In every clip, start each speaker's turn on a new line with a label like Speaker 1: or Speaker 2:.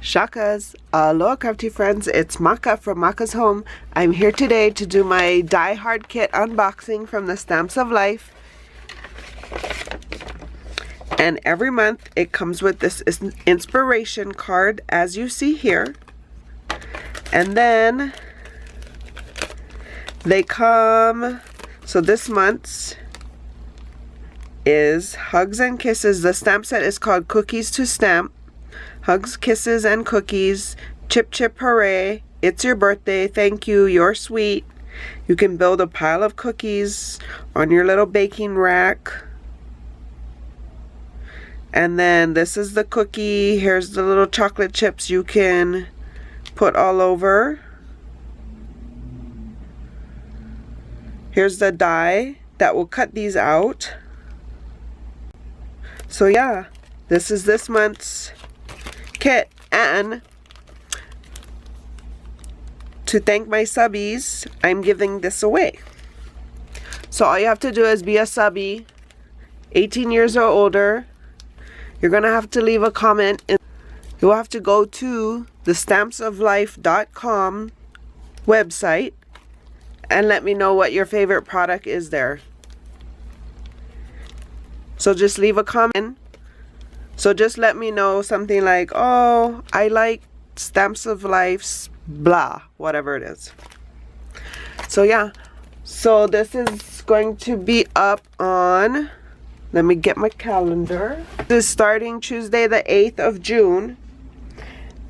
Speaker 1: Shakas, aloha crafty friends, it's Maka from Makaz Home. I'm here today to do my Die Hard kit unboxing from the Stamps of Life. And every month it comes with this inspiration card, as you see here. And then they come, so this month's is Hugs and Kisses. The stamp set is called Cookies to Stamp. Hugs, kisses, and cookies. Chip, chip, hooray. It's your birthday. Thank you. You're sweet. You can build a pile of cookies on your little baking rack. And then this is the cookie. Here's the little chocolate chips you can put all over. Here's the die that will cut these out. So yeah, this is this month's kit, and to thank my subbies, I'm giving this away. So all you have to do is be a subby, 18 years or older. You're gonna have to leave a comment. You'll have to go to the stampsoflife.com website and let me know what your favorite product is there. So just leave a comment. So just let me know something like, oh, I like Stamps of Life's blah, whatever it is. So yeah, so this is going to be up on, let me get my calendar. This is starting Tuesday the 8th of June.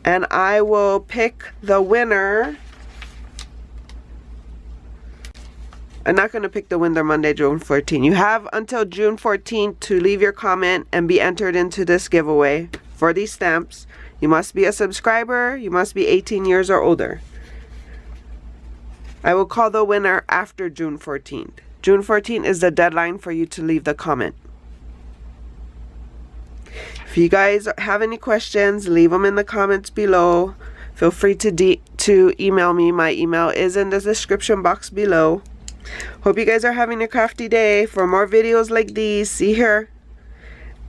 Speaker 1: And I will pick the winner. I'm not going to pick the winner Monday, June 14th. You have until June 14th to leave your comment and be entered into this giveaway for these stamps. You must be a subscriber. You must be 18 years or older. I will call the winner after June 14th. June 14th is the deadline for you to leave the comment. If you guys have any questions, leave them in the comments below. Feel free to email me. My email is in the description box below. Hope you guys are having a crafty day. For more videos like these, see here.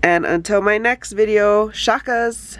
Speaker 1: And until my next video, shakas!